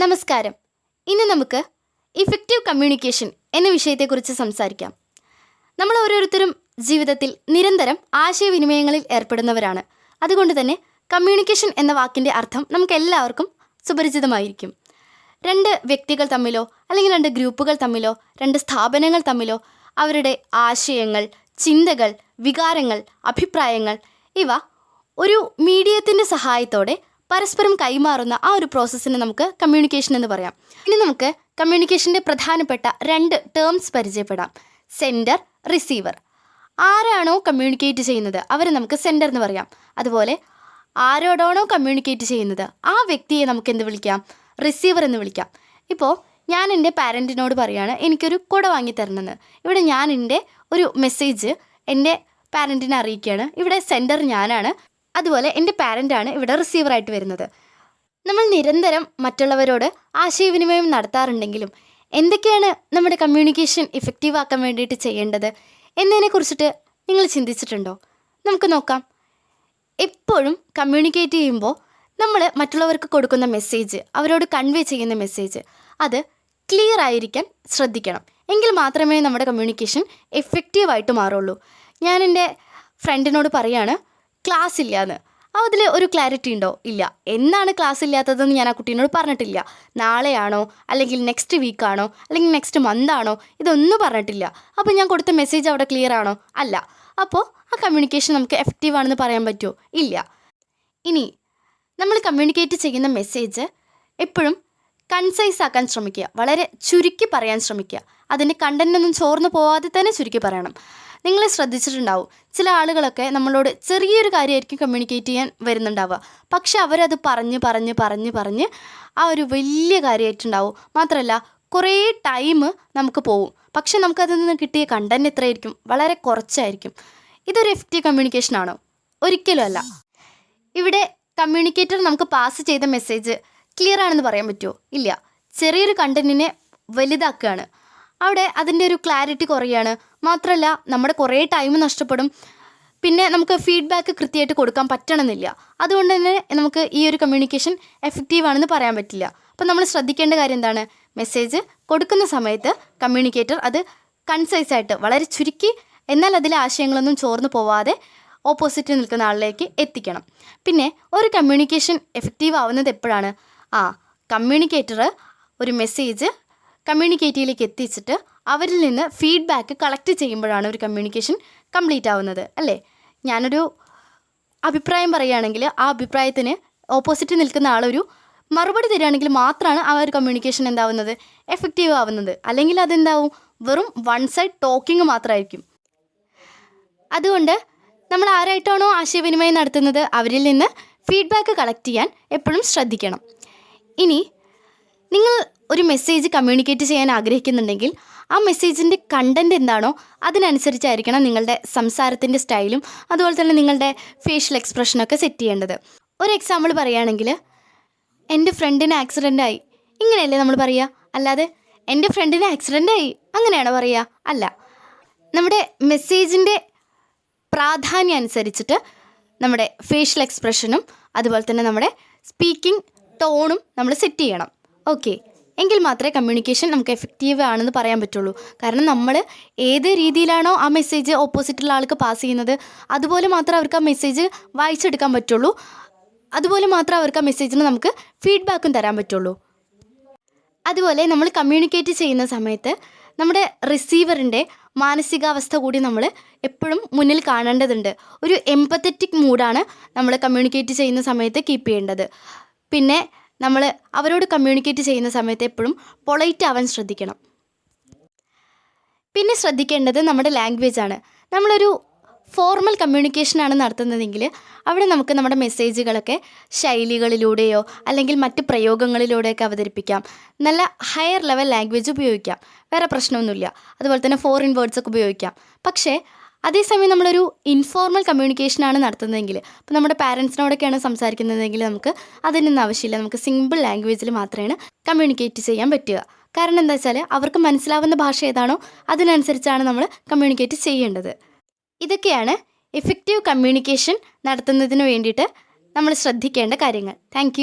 നമസ്കാരം. ഇന്ന് നമുക്ക് ഇഫക്റ്റീവ് കമ്മ്യൂണിക്കേഷൻ എന്ന വിഷയത്തെക്കുറിച്ച് സംസാരിക്കാം. നമ്മൾ ഓരോരുത്തരും ജീവിതത്തിൽ നിരന്തരം ആശയവിനിമയങ്ങളിൽ ഏർപ്പെടുന്നവരാണ്. അതുകൊണ്ട് തന്നെ കമ്മ്യൂണിക്കേഷൻ എന്ന വാക്കിൻ്റെ അർത്ഥം നമുക്ക് എല്ലാവർക്കും സുപരിചിതമായിരിക്കും. രണ്ട് വ്യക്തികൾ തമ്മിലോ അല്ലെങ്കിൽ രണ്ട് ഗ്രൂപ്പുകൾ തമ്മിലോ രണ്ട് സ്ഥാപനങ്ങൾ തമ്മിലോ അവരുടെ ആശയങ്ങൾ, ചിന്തകൾ, വികാരങ്ങൾ, അഭിപ്രായങ്ങൾ ഇവ ഒരു മീഡിയത്തിൻ്റെ സഹായത്തോടെ പരസ്പരം കൈമാറുന്ന ആ ഒരു പ്രോസസ്സിനെ നമുക്ക് കമ്മ്യൂണിക്കേഷൻ എന്ന് പറയാം. ഇനി നമുക്ക് കമ്മ്യൂണിക്കേഷൻ്റെ പ്രധാനപ്പെട്ട രണ്ട് ടേംസ് പരിചയപ്പെടാം. Sender, receiver. ആരാണോ കമ്മ്യൂണിക്കേറ്റ് ചെയ്യുന്നത് അവരെ നമുക്ക് സെൻഡർ എന്ന് പറയാം. അതുപോലെ ആരോടാണോ കമ്മ്യൂണിക്കേറ്റ് ചെയ്യുന്നത് ആ വ്യക്തിയെ നമുക്ക് എന്ത് വിളിക്കാം? റിസീവർ എന്ന് വിളിക്കാം. ഇപ്പോൾ ഞാൻ എൻ്റെ പാരൻറ്റിനോട് പറയുകയാണ് എനിക്കൊരു കുട വാങ്ങി തരണമെന്ന്. ഇവിടെ ഞാൻ എൻ്റെ ഒരു മെസ്സേജ് എൻ്റെ പാരൻറ്റിനെ അറിയിക്കുകയാണ്. ഇവിടെ സെൻഡർ ഞാനാണ്, അതുപോലെ എൻ്റെ പാരൻ്റാണ് ഇവിടെ റിസീവറായിട്ട് വരുന്നത്. നമ്മൾ നിരന്തരം മറ്റുള്ളവരോട് ആശയവിനിമയം നടത്താറുണ്ടെങ്കിലും എന്തൊക്കെയാണ് നമ്മുടെ കമ്മ്യൂണിക്കേഷൻ ഇഫക്റ്റീവ് ആക്കാൻ വേണ്ടിയിട്ട് ചെയ്യേണ്ടത് എന്നതിനെക്കുറിച്ചിട്ട് നിങ്ങൾ ചിന്തിച്ചിട്ടുണ്ടോ? നമുക്ക് നോക്കാം. എപ്പോഴും കമ്മ്യൂണിക്കേറ്റ് ചെയ്യുമ്പോൾ നമ്മൾ മറ്റുള്ളവർക്ക് കൊടുക്കുന്ന മെസ്സേജ്, അവരോട് കൺവേ ചെയ്യുന്ന മെസ്സേജ് അത് ക്ലിയർ ആയിരിക്കാൻ ശ്രദ്ധിക്കണം. എങ്കിൽ മാത്രമേ നമ്മുടെ കമ്മ്യൂണിക്കേഷൻ എഫക്റ്റീവായിട്ട് മാറുള്ളൂ. ഞാൻ എൻ്റെ ഫ്രണ്ടിനോട് പറയാണ് ക്ലാസ് ഇല്ലയെന്ന്. അതിൽ ഒരു ക്ലാരിറ്റി ഉണ്ടോ? ഇല്ല. എന്നാണ് ക്ലാസ് ഇല്ലാത്തതെന്ന് ഞാൻ ആ കുട്ടീനോട് പറഞ്ഞിട്ടില്ല. നാളെയാണോ അല്ലെങ്കിൽ നെക്സ്റ്റ് വീക്കാണോ അല്ലെങ്കിൽ നെക്സ്റ്റ് മന്താണോ ഇതൊന്നും പറഞ്ഞിട്ടില്ല. അപ്പോൾ ഞാൻ കൊടുത്ത മെസ്സേജ് അവിടെ ക്ലിയർ ആണോ? അല്ല. അപ്പോൾ ആ കമ്മ്യൂണിക്കേഷൻ നമുക്ക് എഫക്റ്റീവ് ആണെന്ന് പറയാൻ പറ്റുമോ? ഇല്ല. ഇനി നമ്മൾ കമ്മ്യൂണിക്കേറ്റ് ചെയ്യുന്ന മെസ്സേജ് എപ്പോഴും കൺസൈസ് ആക്കാൻ ശ്രമിക്കുക. വളരെ ചുരുക്കി പറയാൻ ശ്രമിക്കുക. അതിൻ്റെ കണ്ടൻറ്റൊന്നും ചോർന്നു പോവാതെ തന്നെ ചുരുക്കി പറയണം. നിങ്ങൾ ശ്രദ്ധിച്ചിട്ടുണ്ടാവും, ചില ആളുകളൊക്കെ നമ്മളോട് ചെറിയൊരു കാര്യമായിരിക്കും കമ്മ്യൂണിക്കേറ്റ് ചെയ്യാൻ വരുന്നുണ്ടാവുക. പക്ഷെ അവരത് പറഞ്ഞ് ആ ഒരു വലിയ കാര്യമായിട്ടുണ്ടാവും. മാത്രമല്ല കുറേ ടൈം നമുക്ക് പോവും. പക്ഷെ നമുക്കതിൽ നിന്ന് കിട്ടിയ കണ്ടൻറ്റ് എത്രയായിരിക്കും? വളരെ കുറച്ചായിരിക്കും. ഇതൊരു എഫക്റ്റീവ് കമ്മ്യൂണിക്കേഷനാണോ? ഒരിക്കലും അല്ല. ഇവിടെ കമ്മ്യൂണിക്കേറ്റർ നമുക്ക് പാസ് ചെയ്ത മെസ്സേജ് ക്ലിയർ ആണെന്ന് പറയാൻ പറ്റുമോ? ഇല്ല. ചെറിയൊരു കണ്ടൻറ്റിനെ വലുതാക്കുകയാണ്. അവിടെ അതിൻ്റെ ഒരു ക്ലാരിറ്റി കുറയാണ്. മാത്രമല്ല നമ്മുടെ കുറേ ടൈം നഷ്ടപ്പെടും. പിന്നെ നമുക്ക് ഫീഡ്ബാക്ക് കൃത്യമായിട്ട് കൊടുക്കാൻ പറ്റണമെന്നില്ല. അതുകൊണ്ട് തന്നെ നമുക്ക് ഈ ഒരു കമ്മ്യൂണിക്കേഷൻ എഫക്റ്റീവ് ആണെന്ന് പറയാൻ പറ്റില്ല. അപ്പോൾ നമ്മൾ ശ്രദ്ധിക്കേണ്ട കാര്യം എന്താണ്? മെസ്സേജ് കൊടുക്കുന്ന സമയത്ത് കമ്മ്യൂണിക്കേറ്റർ അത് കൺസൈസായിട്ട് വളരെ ചുരുക്കി, എന്നാൽ അതിലെ ആശയങ്ങളൊന്നും ചോർന്നു പോവാതെ ഓപ്പോസിറ്റ് നിൽക്കുന്ന ആളിലേക്ക് എത്തിക്കണം. പിന്നെ ഒരു കമ്മ്യൂണിക്കേഷൻ എഫക്റ്റീവ് ആവുന്നത് എപ്പോഴാണ്? കമ്മ്യൂണിക്കേറ്റർ ഒരു മെസ്സേജ് കമ്മ്യൂണിക്കേറ്റീവിലേക്ക് എത്തിച്ചിട്ട് അവരിൽ നിന്ന് ഫീഡ്ബാക്ക് കളക്ട് ചെയ്യുമ്പോഴാണ് ഒരു കമ്മ്യൂണിക്കേഷൻ കംപ്ലീറ്റ് ആവുന്നത്, അല്ലേ? ഞാനൊരു അഭിപ്രായം പറയുകയാണെങ്കിൽ ആ അഭിപ്രായത്തിന് ഓപ്പോസിറ്റ് നിൽക്കുന്ന ആളൊരു മറുപടി തരികയാണെങ്കിൽ മാത്രമാണ് ആ ഒരു കമ്മ്യൂണിക്കേഷൻ എന്താവുന്നത്? എഫക്റ്റീവ് ആവുന്നത്. അല്ലെങ്കിൽ അതെന്താവും? വെറും വൺ സൈഡ് ടോക്കിംഗ് മാത്രമായിരിക്കും. അതുകൊണ്ട് നമ്മൾ ആരായിട്ടാണോ ആശയവിനിമയം നടത്തുന്നത് അവരിൽ നിന്ന് ഫീഡ്ബാക്ക് കളക്ട് ചെയ്യാൻ എപ്പോഴും ശ്രദ്ധിക്കണം. ഇനി നിങ്ങൾ ഒരു മെസ്സേജ് കമ്മ്യൂണിക്കേറ്റ് ചെയ്യാൻ ആഗ്രഹിക്കുന്നുണ്ടെങ്കിൽ ആ മെസ്സേജിൻ്റെ കണ്ടൻറ്റ് എന്താണോ അതിനനുസരിച്ചായിരിക്കണം നിങ്ങളുടെ സംസാരത്തിൻ്റെ സ്റ്റൈലും അതുപോലെ തന്നെ നിങ്ങളുടെ ഫേഷ്യൽ എക്സ്പ്രഷനൊക്കെ സെറ്റ് ചെയ്യേണ്ടത്. ഒരു എക്സാമ്പിൾ പറയുകയാണെങ്കിൽ, എൻ്റെ ഫ്രണ്ടിന് ആക്സിഡൻ്റായി, ഇങ്ങനെയല്ലേ നമ്മൾ പറയുക. അല്ലാതെ എൻ്റെ ഫ്രണ്ടിന് ആക്സിഡൻ്റായി അങ്ങനെയാണോ പറയുക? അല്ല. നമ്മുടെ മെസ്സേജിൻ്റെ പ്രാധാന്യം അനുസരിച്ചിട്ട് നമ്മുടെ ഫേഷ്യൽ എക്സ്പ്രഷനും അതുപോലെ തന്നെ നമ്മുടെ സ്പീക്കിംഗ് ടോണും നമ്മൾ സെറ്റ് ചെയ്യണം. ഓക്കെ, എങ്കിൽ മാത്രമേ കമ്മ്യൂണിക്കേഷൻ നമുക്ക് എഫക്റ്റീവ് ആണെന്ന് പറയാൻ പറ്റുള്ളൂ. കാരണം നമ്മൾ ഏത് രീതിയിലാണോ ആ മെസ്സേജ് ഓപ്പോസിറ്റുള്ള ആൾക്ക് പാസ് ചെയ്യുന്നത് അതുപോലെ മാത്രമേ അവർക്ക് ആ മെസ്സേജ് വായിച്ചെടുക്കാൻ പറ്റുള്ളൂ. അതുപോലെ മാത്രമേ അവർക്ക് ആ മെസ്സേജിന് നമുക്ക് ഫീഡ്ബാക്കും തരാൻ പറ്റുള്ളൂ. അതുപോലെ നമ്മൾ കമ്മ്യൂണിക്കേറ്റ് ചെയ്യുന്ന സമയത്ത് നമ്മുടെ റിസീവറിൻ്റെ മാനസികാവസ്ഥ കൂടി നമ്മൾ എപ്പോഴും മുന്നിൽ കാണേണ്ടതുണ്ട്. ഒരു എംപത്തറ്റിക് മൂഡാണ് നമ്മൾ കമ്മ്യൂണിക്കേറ്റ് ചെയ്യുന്ന സമയത്ത് കീപ്പ് ചെയ്യേണ്ടത്. പിന്നെ നമ്മൾ അവരോട് കമ്മ്യൂണിക്കേറ്റ് ചെയ്യുന്ന സമയത്ത് എപ്പോഴും പൊളൈറ്റ് ആവാൻ ശ്രദ്ധിക്കണം. പിന്നെ ശ്രദ്ധിക്കേണ്ടത് നമ്മുടെ ലാംഗ്വേജാണ്. നമ്മളൊരു ഫോർമൽ കമ്മ്യൂണിക്കേഷനാണ് നടത്തുന്നതെങ്കിൽ അവിടെ നമുക്ക് നമ്മുടെ മെസ്സേജുകളൊക്കെ ശൈലികളിലൂടെയോ അല്ലെങ്കിൽ മറ്റ് പ്രയോഗങ്ങളിലൂടെയൊക്കെ അവതരിപ്പിക്കാം. നല്ല ഹയർ ലെവൽ ലാംഗ്വേജ് ഉപയോഗിക്കാം, വേറെ പ്രശ്നമൊന്നുമില്ല. അതുപോലെ തന്നെ ഫോറിൻ വേർഡ്സൊക്കെ ഉപയോഗിക്കാം. പക്ഷേ അതേസമയം നമ്മളൊരു ഇൻഫോർമൽ കമ്മ്യൂണിക്കേഷനാണ് നടത്തുന്നതെങ്കിൽ, ഇപ്പോൾ നമ്മുടെ പാരൻസിനോടൊക്കെയാണ് സംസാരിക്കുന്നതെങ്കിൽ നമുക്ക് അതിനൊന്നും ആവശ്യമില്ല. നമുക്ക് സിമ്പിൾ ലാംഗ്വേജിൽ മാത്രമേ കമ്മ്യൂണിക്കേറ്റ് ചെയ്യാൻ പറ്റുക. കാരണം എന്താ വെച്ചാൽ അവർക്ക് മനസ്സിലാവുന്ന ഭാഷ ഏതാണോ അതിനനുസരിച്ചാണ് നമ്മൾ കമ്മ്യൂണിക്കേറ്റ് ചെയ്യേണ്ടത്. ഇതൊക്കെയാണ് എഫക്റ്റീവ് കമ്മ്യൂണിക്കേഷൻ നടത്തുന്നതിന് വേണ്ടിയിട്ട് നമ്മൾ ശ്രദ്ധിക്കേണ്ട കാര്യങ്ങൾ. താങ്ക്